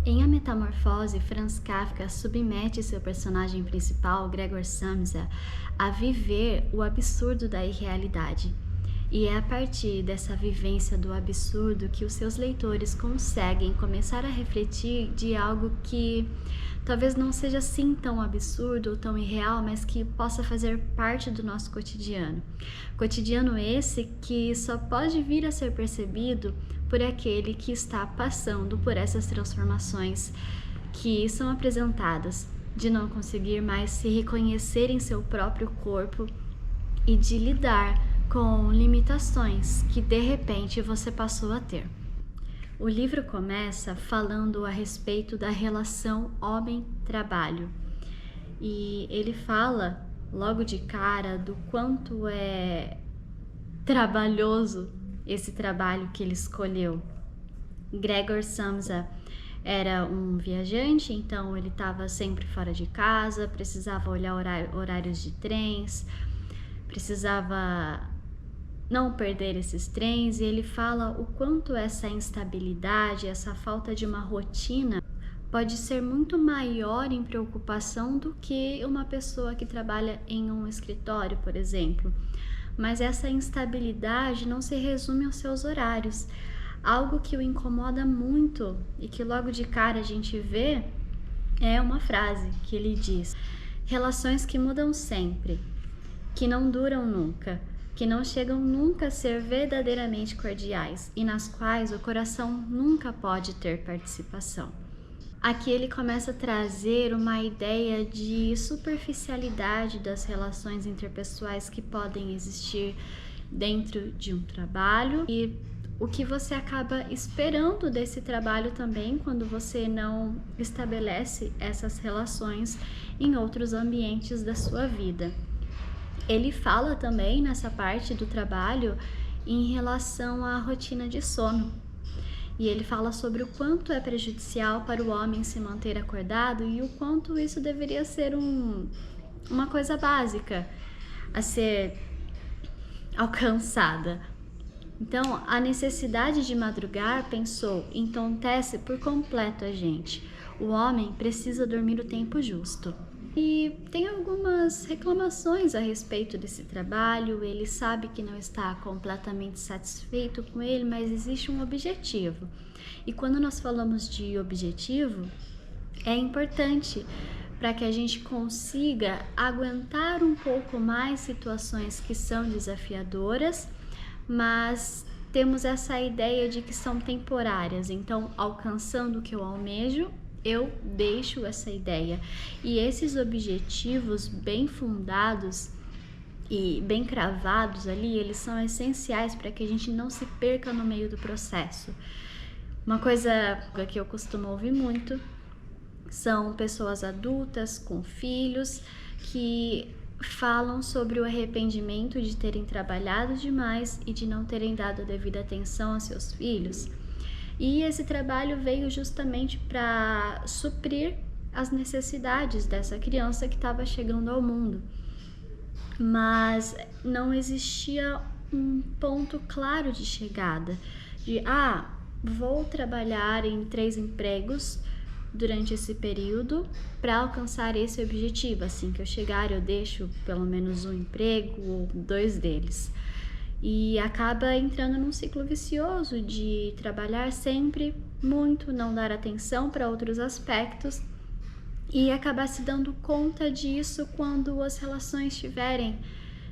Em A Metamorfose, Franz Kafka submete seu personagem principal, Gregor Samsa, a viver o absurdo da irrealidade. E é a partir dessa vivência do absurdo que os seus leitores conseguem começar a refletir de algo que talvez não seja assim tão absurdo ou tão irreal, mas que possa fazer parte do nosso cotidiano. Cotidiano esse que só pode vir a ser percebido por aquele que está passando por essas transformações que são apresentadas, de não conseguir mais se reconhecer em seu próprio corpo e de lidar com limitações que de repente você passou a ter. O livro começa falando a respeito da relação homem-trabalho e ele fala logo de cara do quanto é trabalhoso esse trabalho que ele escolheu. Gregor Samsa era um viajante, então ele estava sempre fora de casa, precisava olhar horários de trens, precisava não perder esses trens, e ele fala o quanto essa instabilidade, essa falta de uma rotina pode ser muito maior em preocupação do que uma pessoa que trabalha em um escritório, por exemplo. Mas essa instabilidade não se resume aos seus horários. Algo que o incomoda muito e que logo de cara a gente vê é uma frase que ele diz: relações que mudam sempre, que não duram nunca, que não chegam nunca a ser verdadeiramente cordiais e nas quais o coração nunca pode ter participação. Aqui ele começa a trazer uma ideia de superficialidade das relações interpessoais que podem existir dentro de um trabalho e o que você acaba esperando desse trabalho também quando você não estabelece essas relações em outros ambientes da sua vida. Ele fala também nessa parte do trabalho em relação à rotina de sono. E ele fala sobre o quanto é prejudicial para o homem se manter acordado e o quanto isso deveria ser uma coisa básica a ser alcançada. Então, a necessidade de madrugar, pensou, entontece por completo a gente. O homem precisa dormir o tempo justo. E tem algumas reclamações a respeito desse trabalho, ele sabe que não está completamente satisfeito com ele, mas existe um objetivo. E quando nós falamos de objetivo, é importante para que a gente consiga aguentar um pouco mais situações que são desafiadoras, mas temos essa ideia de que são temporárias, então alcançando o que eu almejo, eu deixo essa ideia. E esses objetivos bem fundados e bem cravados ali, eles são essenciais para que a gente não se perca no meio do processo. Uma coisa que eu costumo ouvir muito são pessoas adultas com filhos que falam sobre o arrependimento de terem trabalhado demais e de não terem dado a devida atenção aos seus filhos. E esse trabalho veio justamente para suprir as necessidades dessa criança que estava chegando ao mundo. Mas não existia um ponto claro de chegada, de vou trabalhar em 3 empregos durante esse período para alcançar esse objetivo. Assim que eu chegar, eu deixo pelo menos um emprego ou 2 deles. E acaba entrando num ciclo vicioso de trabalhar sempre muito, não dar atenção para outros aspectos e acabar se dando conta disso quando as relações estiverem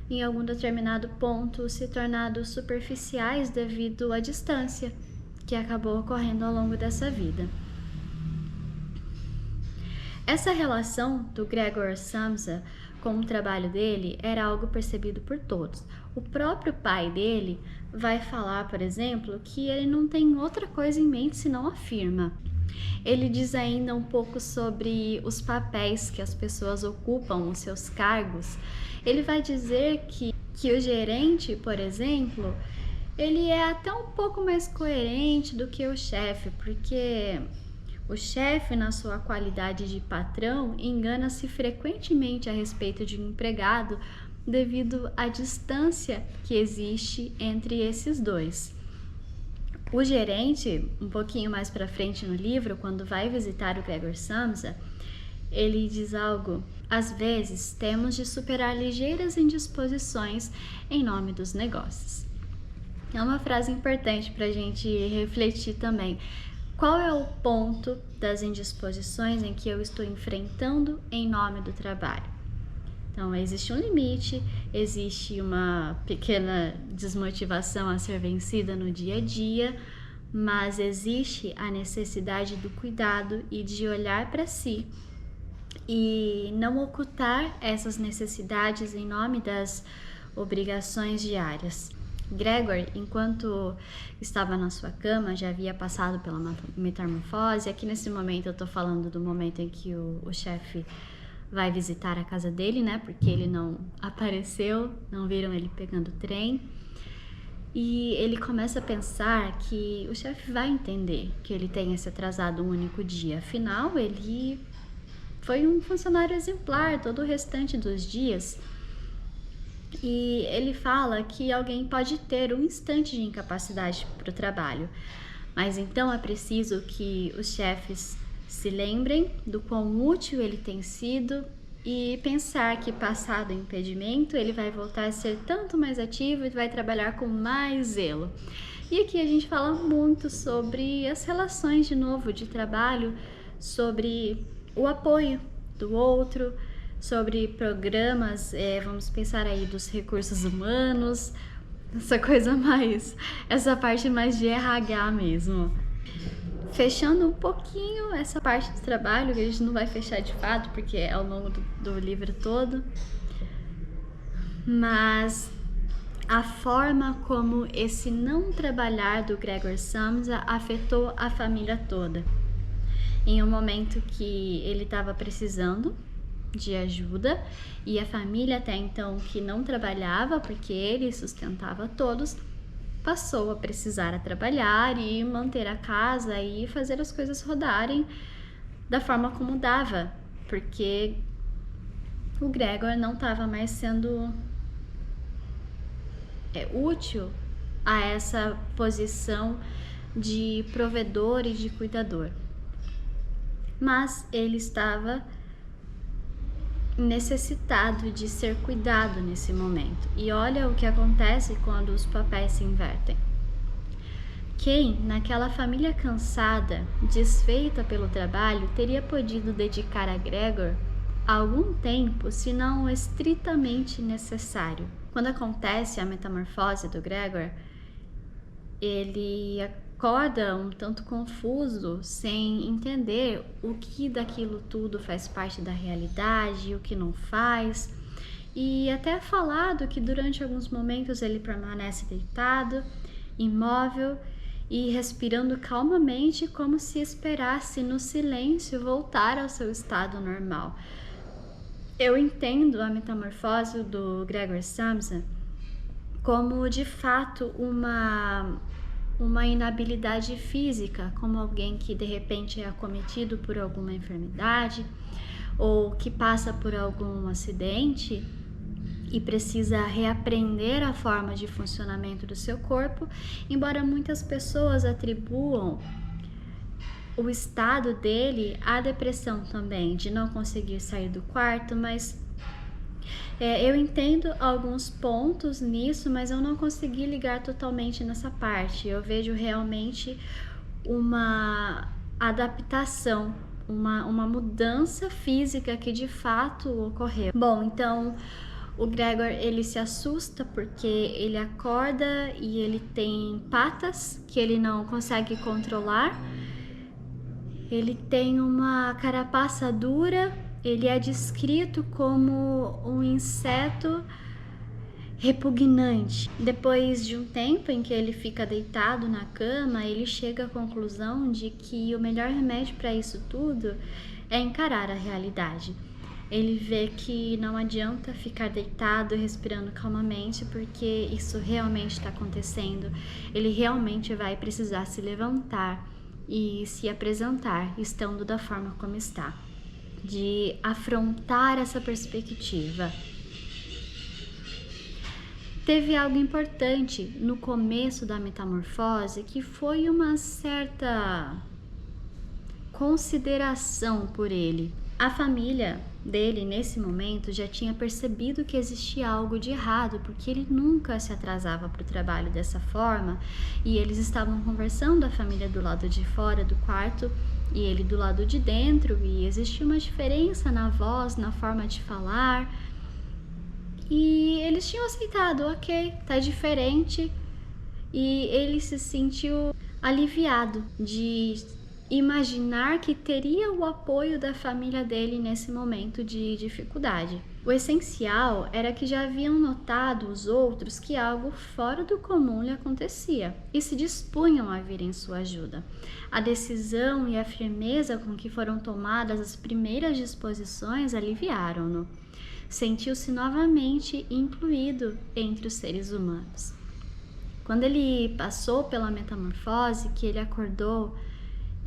em algum determinado ponto se tornado superficiais devido à distância que acabou ocorrendo ao longo dessa vida. Essa relação do Gregor Samsa com o trabalho dele era algo percebido por todos. O próprio pai dele vai falar, por exemplo, que ele não tem outra coisa em mente senão a firma. Ele diz ainda um pouco sobre os papéis que as pessoas ocupam, os seus cargos. Ele vai dizer que o gerente, por exemplo, ele é até um pouco mais coerente do que o chefe, porque o chefe, na sua qualidade de patrão, engana-se frequentemente a respeito de um empregado devido à distância que existe entre esses dois. O gerente, um pouquinho mais para frente no livro, quando vai visitar o Gregor Samsa, ele diz algo: às vezes temos de superar ligeiras indisposições em nome dos negócios. É uma frase importante para a gente refletir também. Qual é o ponto das indisposições em que eu estou enfrentando em nome do trabalho? Então, existe um limite, existe uma pequena desmotivação a ser vencida no dia a dia, mas existe a necessidade do cuidado e de olhar para si e não ocultar essas necessidades em nome das obrigações diárias. Gregor, enquanto estava na sua cama, já havia passado pela metamorfose. Aqui nesse momento eu estou falando do momento em que o chefe vai visitar a casa dele, né? Porque ele não apareceu, não viram ele pegando o trem. E ele começa a pensar que o chefe vai entender que ele tenha se atrasado um único dia. Afinal, ele foi um funcionário exemplar todo o restante dos dias. E ele fala que alguém pode ter um instante de incapacidade para o trabalho, mas então é preciso que os chefes se lembrem do quão útil ele tem sido e pensar que, passado o impedimento, ele vai voltar a ser tanto mais ativo e vai trabalhar com mais zelo. E aqui a gente fala muito sobre as relações de novo de trabalho, sobre o apoio do outro, sobre programas, vamos pensar aí dos recursos humanos, essa parte mais de RH mesmo. Fechando um pouquinho essa parte do trabalho, que a gente não vai fechar de fato, porque é ao longo do livro todo, mas a forma como esse não trabalhar do Gregor Samsa afetou a família toda. Em um momento que ele estava precisando de ajuda e a família até então que não trabalhava porque ele sustentava todos, passou a precisar trabalhar e manter a casa e fazer as coisas rodarem da forma como dava, porque o Gregor não estava mais sendo útil a essa posição de provedor e de cuidador, mas ele estava necessitado de ser cuidado nesse momento. E olha o que acontece quando os papéis se invertem. Quem, naquela família cansada, desfeita pelo trabalho, teria podido dedicar a Gregor algum tempo, se não o estritamente necessário? Quando acontece a metamorfose do Gregor, ele acorda um tanto confuso, sem entender o que daquilo tudo faz parte da realidade e o que não faz. E até é falado que durante alguns momentos ele permanece deitado, imóvel e respirando calmamente, como se esperasse no silêncio voltar ao seu estado normal. Eu entendo a metamorfose do Gregor Samsa como de fato uma inabilidade física, como alguém que de repente é acometido por alguma enfermidade ou que passa por algum acidente e precisa reaprender a forma de funcionamento do seu corpo, embora muitas pessoas atribuam o estado dele à depressão também, de não conseguir sair do quarto, mas eu entendo alguns pontos nisso, mas eu não consegui ligar totalmente nessa parte. Eu vejo realmente uma adaptação, uma mudança física que de fato ocorreu. Bom, então o Gregor, ele se assusta porque ele acorda e ele tem patas que ele não consegue controlar. Ele tem uma carapaça dura, ele é descrito como um inseto repugnante. Depois de um tempo em que ele fica deitado na cama, ele chega à conclusão de que o melhor remédio para isso tudo é encarar a realidade. Ele vê que não adianta ficar deitado, respirando calmamente, porque isso realmente está acontecendo. Ele realmente vai precisar se levantar e se apresentar estando da forma como está, de afrontar essa perspectiva. teve algo importante no começo da metamorfose, que foi uma certa consideração por ele. A família dele, nesse momento, já tinha percebido que existia algo de errado, porque ele nunca se atrasava para o trabalho dessa forma, e eles estavam conversando, a família do lado de fora do quarto e ele do lado de dentro, e existia uma diferença na voz, na forma de falar, e eles tinham aceitado, ok, tá diferente, e ele se sentiu aliviado de imaginar que teria o apoio da família dele nesse momento de dificuldade. O essencial era que já haviam notado os outros que algo fora do comum lhe acontecia e se dispunham a vir em sua ajuda. A decisão e a firmeza com que foram tomadas as primeiras disposições aliviaram-no. Sentiu-se novamente incluído entre os seres humanos. Quando ele passou pela metamorfose, que ele acordou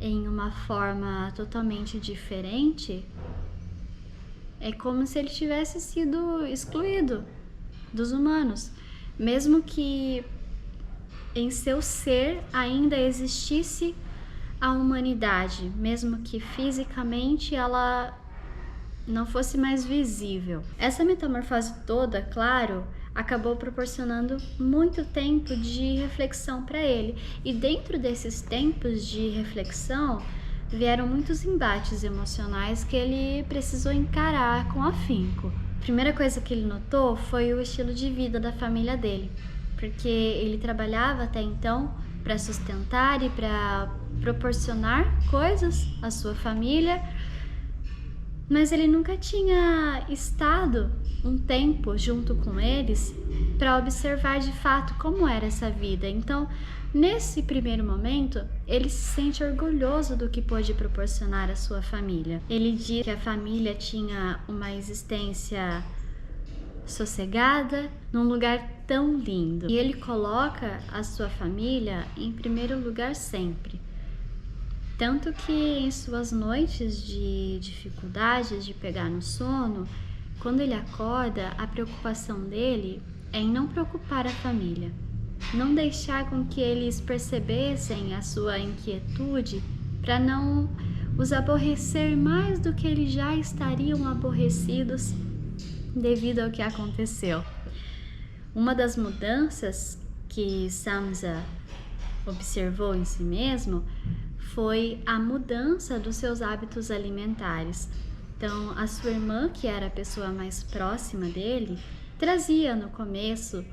em uma forma totalmente diferente, é como se ele tivesse sido excluído dos humanos, mesmo que em seu ser ainda existisse a humanidade, mesmo que fisicamente ela não fosse mais visível. Essa metamorfose toda, claro, acabou proporcionando muito tempo de reflexão para ele. E dentro desses tempos de reflexão, vieram muitos embates emocionais que ele precisou encarar com afinco. A primeira coisa que ele notou foi o estilo de vida da família dele, porque ele trabalhava até então para sustentar e para proporcionar coisas à sua família, mas ele nunca tinha estado um tempo junto com eles para observar de fato como era essa vida. Então, nesse primeiro momento, ele se sente orgulhoso do que pôde proporcionar à sua família. Ele diz que a família tinha uma existência sossegada, num lugar tão lindo. E ele coloca a sua família em primeiro lugar sempre. Tanto que em suas noites de dificuldades de pegar no sono, quando ele acorda, a preocupação dele é em não preocupar a família, não deixar com que eles percebessem a sua inquietude para não os aborrecer mais do que eles já estariam aborrecidos devido ao que aconteceu. Uma das mudanças que Samsa observou em si mesmo foi a mudança dos seus hábitos alimentares. Então, a sua irmã, que era a pessoa mais próxima dele, trazia no começo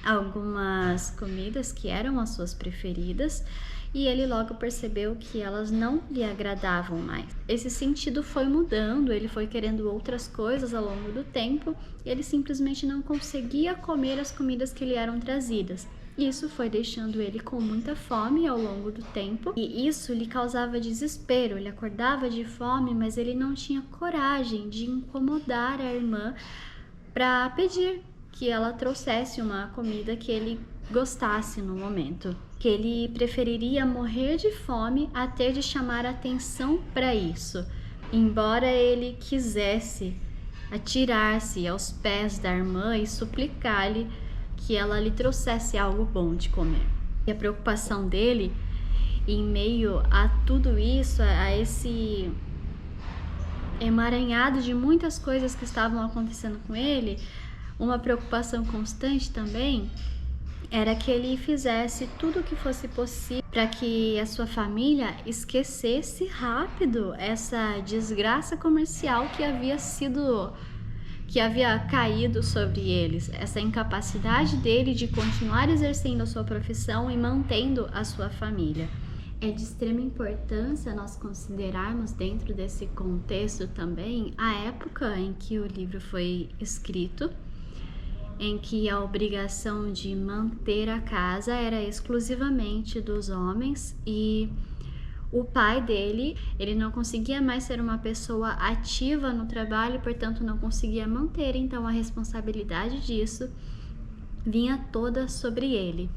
algumas comidas que eram as suas preferidas, e ele logo percebeu que elas não lhe agradavam mais. Esse sentido foi mudando, ele foi querendo outras coisas ao longo do tempo, e ele simplesmente não conseguia comer as comidas que lhe eram trazidas. Isso foi deixando ele com muita fome ao longo do tempo, e isso lhe causava desespero. Ele acordava de fome, mas ele não tinha coragem de incomodar a irmã para pedir que ela trouxesse uma comida que ele gostasse no momento, que ele preferiria morrer de fome a ter de chamar atenção para isso, embora ele quisesse atirar-se aos pés da irmã e suplicar-lhe que ela lhe trouxesse algo bom de comer. E a preocupação dele, em meio a tudo isso, a esse emaranhado de muitas coisas que estavam acontecendo com ele, uma preocupação constante também era que ele fizesse tudo o que fosse possível para que a sua família esquecesse rápido essa desgraça comercial que havia caído sobre eles, essa incapacidade dele de continuar exercendo a sua profissão e mantendo a sua família. É de extrema importância nós considerarmos dentro desse contexto também a época em que o livro foi escrito, em que a obrigação de manter a casa era exclusivamente dos homens, e o pai dele, ele não conseguia mais ser uma pessoa ativa no trabalho, portanto não conseguia manter, então a responsabilidade disso vinha toda sobre ele.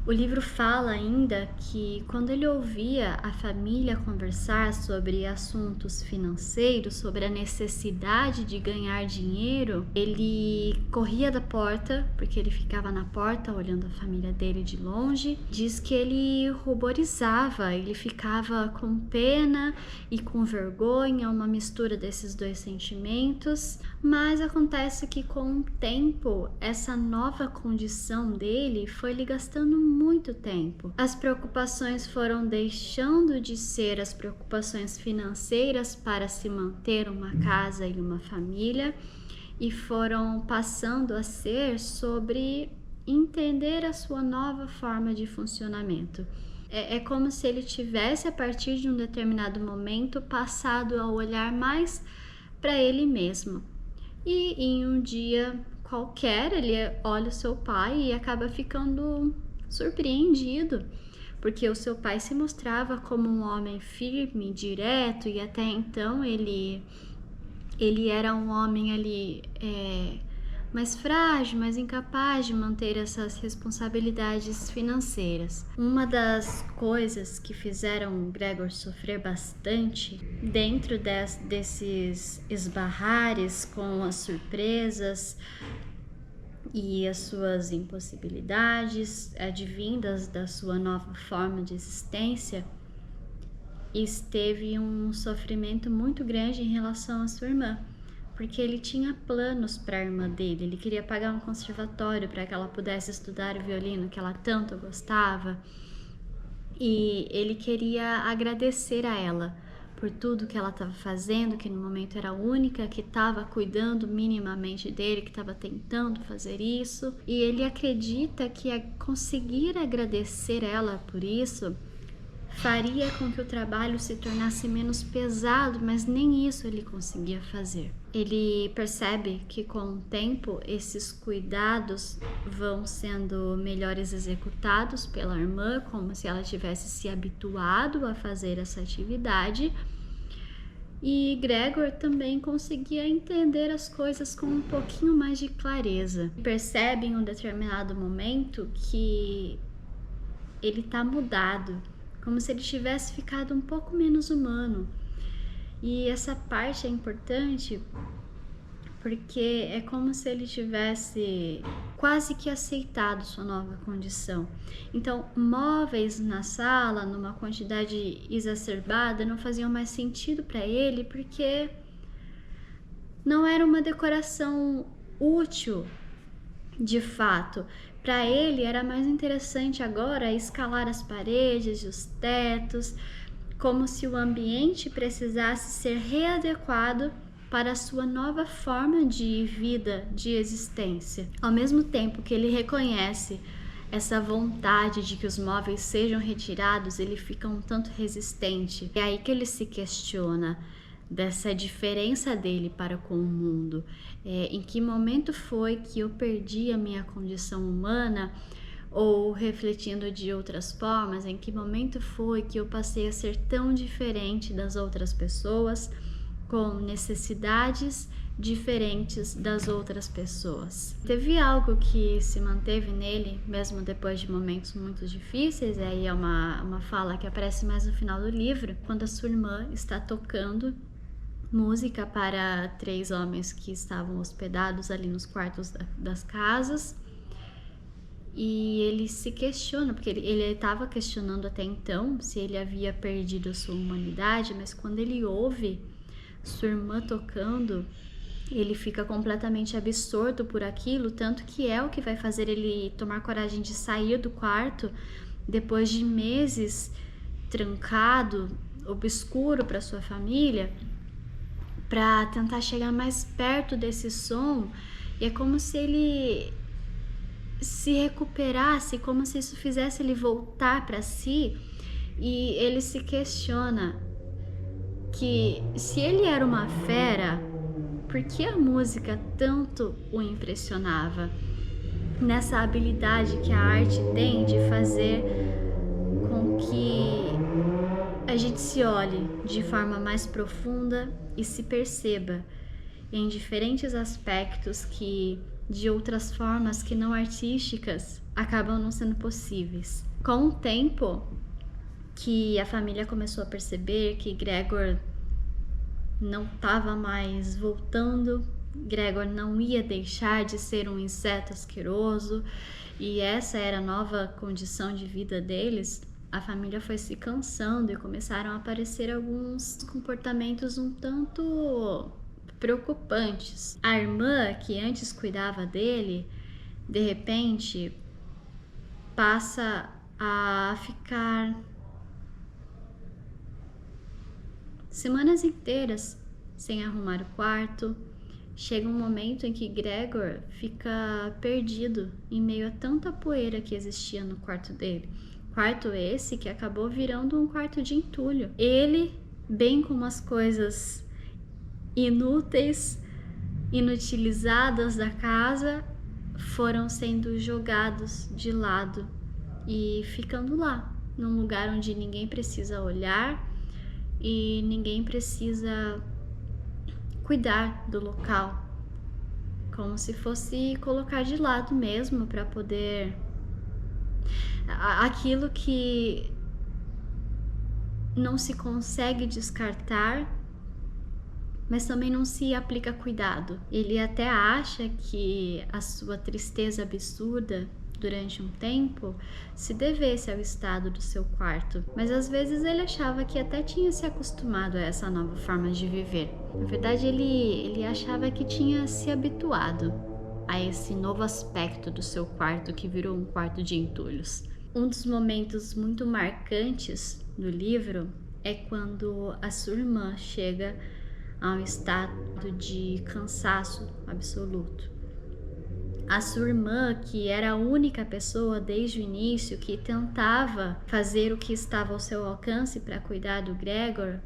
O livro fala ainda que quando ele ouvia a família conversar sobre assuntos financeiros, sobre a necessidade de ganhar dinheiro, ele corria da porta, porque ele ficava na porta olhando a família dele de longe. Diz que ele ruborizava, ele ficava com pena e com vergonha, uma mistura desses dois sentimentos. Mas acontece que com o tempo, essa nova condição dele foi lhe gastando muito tempo. As preocupações foram deixando de ser as preocupações financeiras para se manter uma casa e uma família e foram passando a ser sobre entender a sua nova forma de funcionamento. É como se ele tivesse, a partir de um determinado momento, passado a olhar mais para ele mesmo. E em um dia qualquer, ele olha o seu pai e acaba ficando surpreendido, porque o seu pai se mostrava como um homem firme, direto, e até então ele era um homem ali mais frágil, mais incapaz de manter essas responsabilidades financeiras. Uma das coisas que fizeram Gregor sofrer bastante dentro desses esbarrares com as surpresas e as suas impossibilidades advindas da sua nova forma de existência, esteve um sofrimento muito grande em relação à sua irmã, porque ele tinha planos para a irmã dele, ele queria pagar um conservatório para que ela pudesse estudar o violino que ela tanto gostava, e ele queria agradecer a ela por tudo que ela estava fazendo, que no momento era a única que estava cuidando minimamente dele, que estava tentando fazer isso. E ele acredita que conseguir agradecer ela por isso faria com que o trabalho se tornasse menos pesado, mas nem isso ele conseguia fazer. Ele percebe que com o tempo esses cuidados vão sendo melhores executados pela irmã, como se ela tivesse se habituado a fazer essa atividade. E Gregor também conseguia entender as coisas com um pouquinho mais de clareza. Percebe em um determinado momento que ele está mudado, como se ele tivesse ficado um pouco menos humano. E essa parte é importante porque é como se ele tivesse quase que aceitado sua nova condição. Então, móveis na sala, numa quantidade exacerbada, não faziam mais sentido para ele, porque não era uma decoração útil, de fato. Para ele, era mais interessante agora escalar as paredes e os tetos, como se o ambiente precisasse ser readequado para a sua nova forma de vida, de existência. Ao mesmo tempo que ele reconhece essa vontade de que os móveis sejam retirados, ele fica um tanto resistente. É aí que ele se questiona dessa diferença dele para com o mundo. Em que momento foi que eu perdi a minha condição humana? Ou, refletindo de outras formas, em que momento foi que eu passei a ser tão diferente das outras pessoas, com necessidades diferentes das outras pessoas? Teve algo que se manteve nele, mesmo depois de momentos muito difíceis, e aí é uma fala que aparece mais no final do livro, quando a sua irmã está tocando música para 3 homens que estavam hospedados ali nos quartos das casas, e ele se questiona, porque ele estava questionando até então se ele havia perdido a sua humanidade, mas quando ele ouve sua irmã tocando, ele fica completamente absorto por aquilo, tanto que é o que vai fazer ele tomar coragem de sair do quarto depois de meses trancado, obscuro para sua família, para tentar chegar mais perto desse som. E é como se ele se recuperasse, como se isso fizesse ele voltar para si, e ele se questiona que se ele era uma fera, por que a música tanto o impressionava? Nessa habilidade que a arte tem de fazer com que a gente se olhe de forma mais profunda e se perceba em diferentes aspectos que de outras formas que não artísticas acabam não sendo possíveis. Com o tempo que a família começou a perceber que Gregor não estava mais voltando, Gregor não ia deixar de ser um inseto asqueroso e essa era a nova condição de vida deles, a família foi se cansando e começaram a aparecer alguns comportamentos um tanto preocupantes. A irmã, que antes cuidava dele, de repente passa a ficar semanas inteiras sem arrumar o quarto. Chega um momento em que Gregor fica perdido em meio a tanta poeira que existia no quarto dele. Quarto esse que acabou virando um quarto de entulho. Ele, bem como as coisas inúteis, inutilizadas da casa, foram sendo jogados de lado e ficando lá, num lugar onde ninguém precisa olhar e ninguém precisa cuidar do local, como se fosse colocar de lado mesmo para poder aquilo que não se consegue descartar, mas também não se aplica cuidado. Ele até acha que a sua tristeza absurda durante um tempo se devesse ao estado do seu quarto, mas às vezes ele achava que até tinha se acostumado a essa nova forma de viver. Na verdade, ele achava que tinha se habituado a esse novo aspecto do seu quarto que virou um quarto de entulhos. Um dos momentos muito marcantes do livro é quando a sua irmã chega a um estado de cansaço absoluto. A sua irmã, que era a única pessoa desde o início que tentava fazer o que estava ao seu alcance para cuidar do Gregor,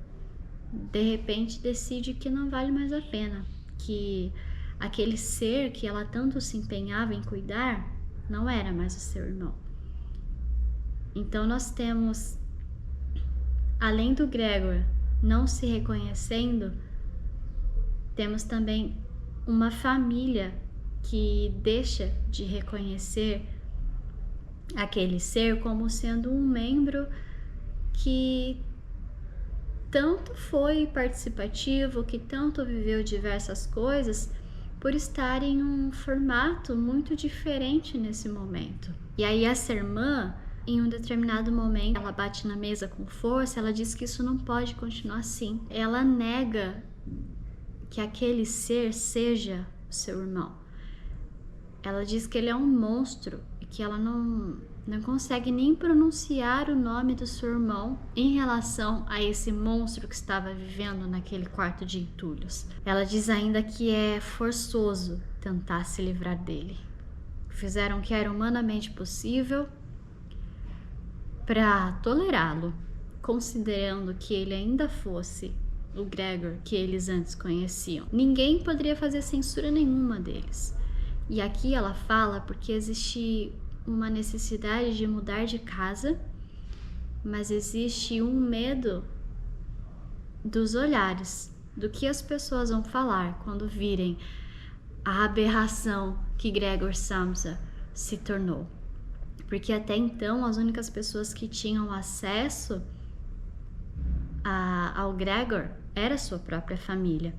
de repente decide que não vale mais a pena, que aquele ser que ela tanto se empenhava em cuidar não era mais o seu irmão. Então nós temos, além do Gregor não se reconhecendo, temos também uma família que deixa de reconhecer aquele ser como sendo um membro que tanto foi participativo, que tanto viveu diversas coisas, por estar em um formato muito diferente nesse momento. E aí essa irmã, em um determinado momento, ela bate na mesa com força, ela diz que isso não pode continuar assim. Ela nega que aquele ser seja o seu irmão. Ela diz que ele é um monstro e que ela não consegue nem pronunciar o nome do seu irmão em relação a esse monstro que estava vivendo naquele quarto de entulhos. Ela diz ainda que é forçoso tentar se livrar dele. Fizeram o que era humanamente possível para tolerá-lo, considerando que ele ainda fosse o Gregor que eles antes conheciam. Ninguém poderia fazer censura nenhuma deles. E aqui ela fala porque existe uma necessidade de mudar de casa, mas existe um medo dos olhares, do que as pessoas vão falar quando virem a aberração que Gregor Samsa se tornou. Porque até então as únicas pessoas que tinham acesso ao Gregor era sua própria família.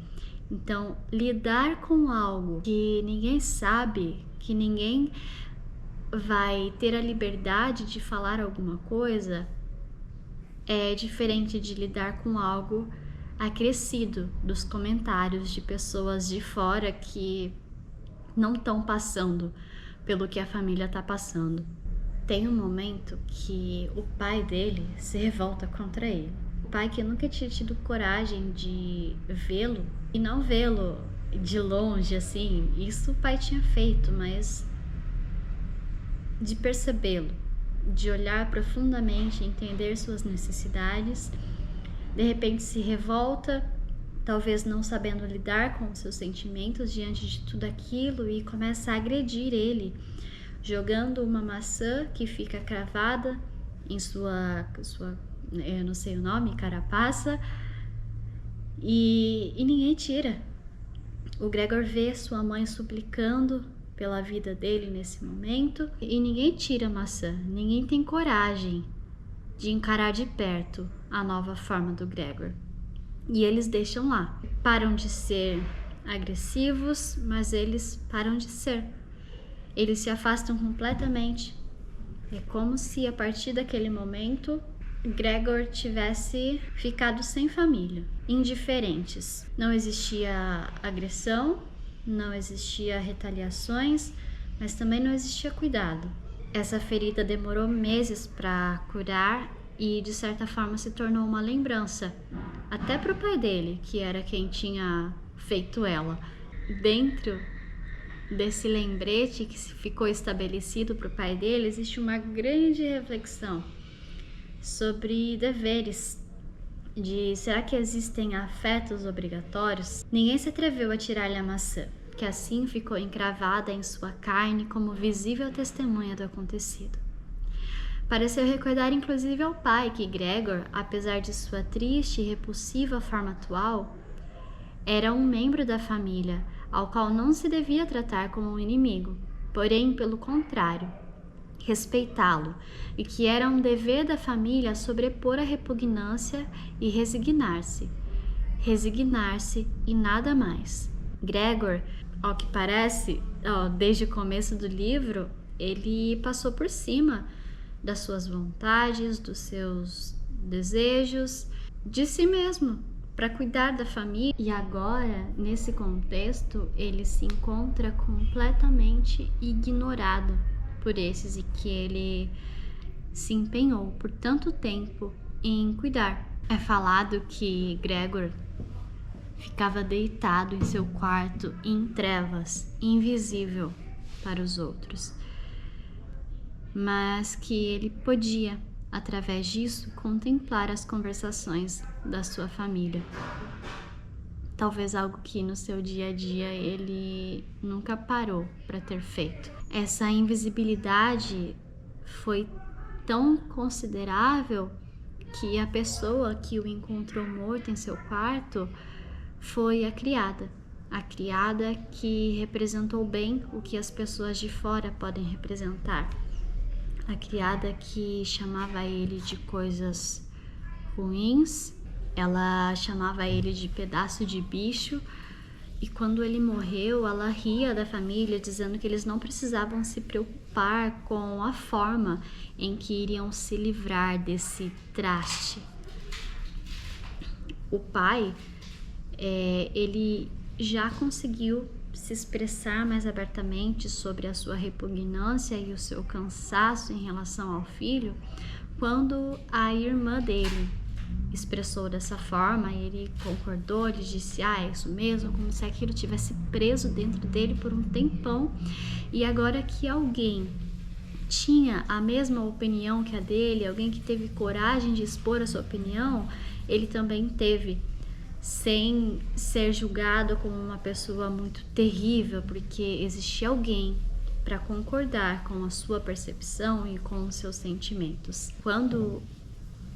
Então, lidar com algo que ninguém sabe, que ninguém vai ter a liberdade de falar alguma coisa, é diferente de lidar com algo acrescido dos comentários de pessoas de fora que não estão passando pelo que a família está passando. Tem um momento que o pai dele se revolta contra ele. O pai que nunca tinha tido coragem de vê-lo e não vê-lo de longe, assim, isso o pai tinha feito, mas de percebê-lo, de olhar profundamente, entender suas necessidades, de repente se revolta, talvez não sabendo lidar com os seus sentimentos diante de tudo aquilo e começa a agredir ele, jogando uma maçã que fica cravada em sua eu não sei o nome, carapaça, e ninguém tira. O Gregor vê sua mãe suplicando pela vida dele nesse momento, e ninguém tira a maçã, ninguém tem coragem de encarar de perto a nova forma do Gregor. E eles deixam lá, param de ser agressivos, mas eles param de ser. Eles se afastam completamente. É como se a partir daquele momento Gregor tivesse ficado sem família, indiferentes. Não existia agressão, não existia retaliações, mas também não existia cuidado. Essa ferida demorou meses para curar e de certa forma se tornou uma lembrança, até para o pai dele, que era quem tinha feito ela. Dentro desse lembrete que ficou estabelecido para o pai dele, existe uma grande reflexão sobre deveres, de será que existem afetos obrigatórios? Ninguém se atreveu a tirar-lhe a maçã, que assim ficou encravada em sua carne como visível testemunha do acontecido. Pareceu recordar inclusive ao pai que Gregor, apesar de sua triste e repulsiva forma atual, era um membro da família, ao qual não se devia tratar como um inimigo, porém, pelo contrário, respeitá-lo, e que era um dever da família sobrepor a repugnância e resignar-se e nada mais. Gregor, ao que parece, desde o começo do livro, ele passou por cima das suas vontades, dos seus desejos, de si mesmo, para cuidar da família. E agora, nesse contexto, ele se encontra completamente ignorado por esses e que ele se empenhou por tanto tempo em cuidar. É falado que Gregor ficava deitado em seu quarto em trevas, invisível para os outros, mas que ele podia, através disso, contemplar as conversações da sua família. Talvez algo que no seu dia a dia ele nunca parou para ter feito. Essa invisibilidade foi tão considerável que a pessoa que o encontrou morto em seu quarto foi a criada que representou bem o que as pessoas de fora podem representar. A criada que chamava ele de coisas ruins, ela chamava ele de pedaço de bicho, e quando ele morreu, ela ria da família, dizendo que eles não precisavam se preocupar com a forma em que iriam se livrar desse traste. O pai, ele já conseguiu se expressar mais abertamente sobre a sua repugnância e o seu cansaço em relação ao filho, quando a irmã dele expressou dessa forma, ele concordou, ele disse, é isso mesmo, como se aquilo tivesse preso dentro dele por um tempão, e agora que alguém tinha a mesma opinião que a dele, alguém que teve coragem de expor a sua opinião, ele também teve, sem ser julgado como uma pessoa muito terrível, porque existia alguém para concordar com a sua percepção e com os seus sentimentos. Quando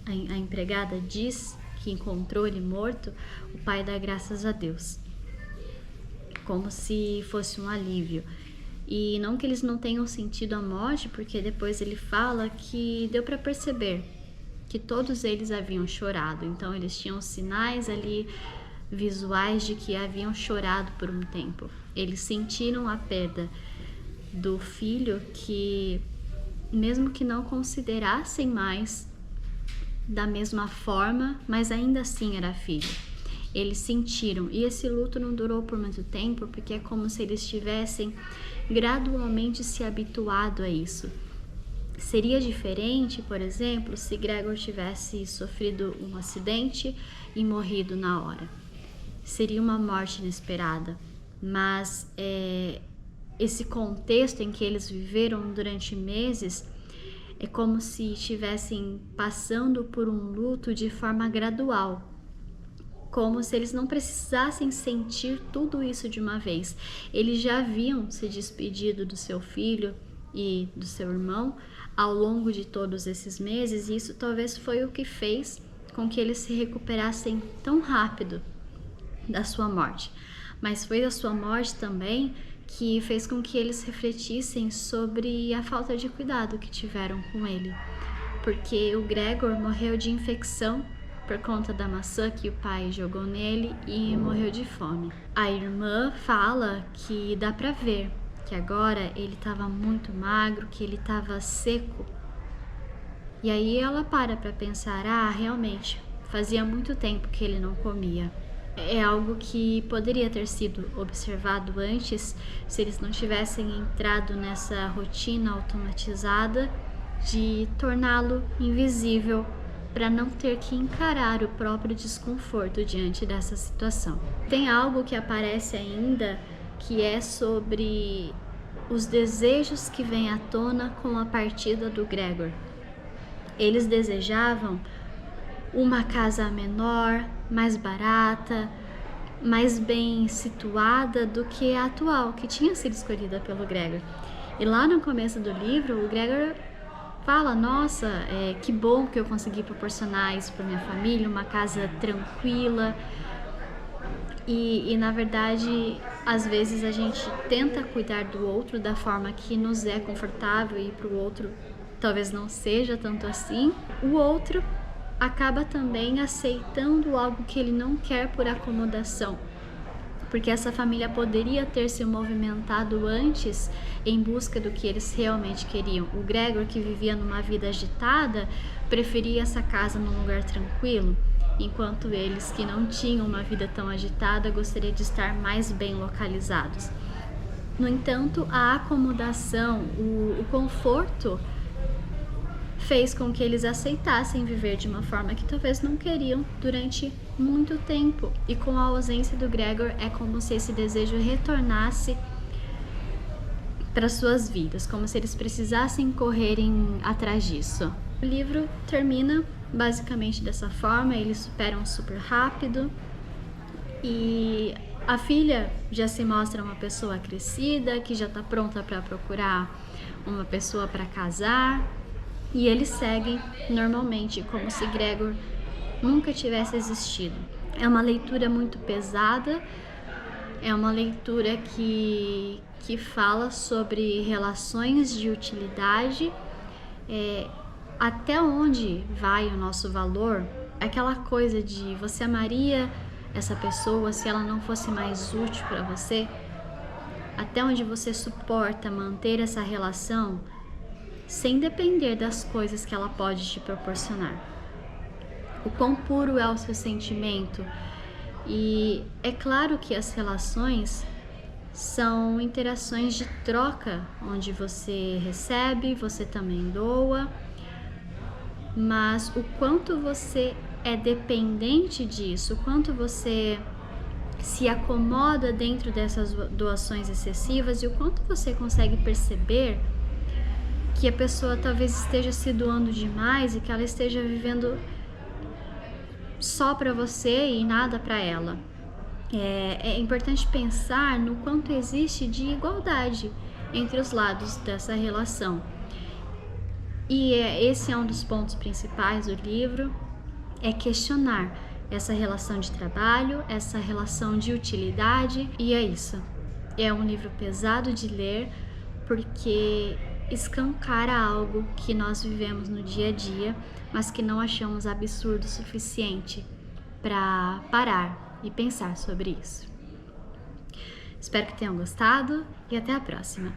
a empregada diz que encontrou ele morto, o pai dá graças a Deus, como se fosse um alívio. E não que eles não tenham sentido a morte, porque depois ele fala que deu para perceber que todos eles haviam chorado. Então eles tinham sinais ali visuais de que haviam chorado por um tempo. Eles sentiram a perda do filho, que mesmo que não considerassem mais da mesma forma, mas ainda assim era filho. Eles sentiram, e esse luto não durou por muito tempo, porque é como se eles tivessem gradualmente se habituado a isso. Seria diferente, por exemplo, se Gregor tivesse sofrido um acidente e morrido na hora. Seria uma morte inesperada, mas esse contexto em que eles viveram durante meses é como se estivessem passando por um luto de forma gradual, como se eles não precisassem sentir tudo isso de uma vez. Eles já haviam se despedido do seu filho e do seu irmão ao longo de todos esses meses, e isso talvez foi o que fez com que eles se recuperassem tão rápido da sua morte. Mas foi a sua morte também que fez com que eles refletissem sobre a falta de cuidado que tiveram com ele, porque o Gregor morreu de infecção por conta da maçã que o pai jogou nele e morreu de fome. A irmã fala que dá pra ver que agora ele estava muito magro, que ele estava seco. E aí ela para pensar, realmente, fazia muito tempo que ele não comia. É algo que poderia ter sido observado antes se eles não tivessem entrado nessa rotina automatizada de torná-lo invisível para não ter que encarar o próprio desconforto diante dessa situação. Tem algo que aparece ainda que é sobre os desejos que vêm à tona com a partida do Gregor. Eles desejavam uma casa menor, mais barata, mais bem situada do que a atual, que tinha sido escolhida pelo Gregor. E lá no começo do livro, o Gregor fala, nossa, que bom que eu consegui proporcionar isso para minha família, uma casa tranquila. E na verdade, às vezes a gente tenta cuidar do outro da forma que nos é confortável e para o outro talvez não seja tanto assim. O outro acaba também aceitando algo que ele não quer por acomodação, porque essa família poderia ter se movimentado antes em busca do que eles realmente queriam. O Gregor, que vivia numa vida agitada, preferia essa casa num lugar tranquilo, enquanto eles, que não tinham uma vida tão agitada, gostariam de estar mais bem localizados. No entanto, a acomodação, o conforto, fez com que eles aceitassem viver de uma forma que talvez não queriam durante muito tempo. E com a ausência do Gregor, é como se esse desejo retornasse para suas vidas, como se eles precisassem correrem atrás disso. O livro termina basicamente dessa forma, eles superam super rápido e a filha já se mostra uma pessoa crescida, que já está pronta para procurar uma pessoa para casar. E eles seguem normalmente, como se Gregor nunca tivesse existido. É uma leitura muito pesada, é uma leitura que fala sobre relações de utilidade, até onde vai o nosso valor, aquela coisa de você amaria essa pessoa se ela não fosse mais útil para você, até onde você suporta manter essa relação sem depender das coisas que ela pode te proporcionar. O quão puro é o seu sentimento. E é claro que as relações são interações de troca, onde você recebe, você também doa, mas o quanto você é dependente disso, o quanto você se acomoda dentro dessas doações excessivas e o quanto você consegue perceber que a pessoa talvez esteja se doando demais e que ela esteja vivendo só para você e nada para ela. É importante pensar no quanto existe de igualdade entre os lados dessa relação. E esse é um dos pontos principais do livro, é questionar essa relação de trabalho, essa relação de utilidade, e é isso. É um livro pesado de ler, porque escancara algo que nós vivemos no dia a dia, mas que não achamos absurdo o suficiente para parar e pensar sobre isso. Espero que tenham gostado e até a próxima!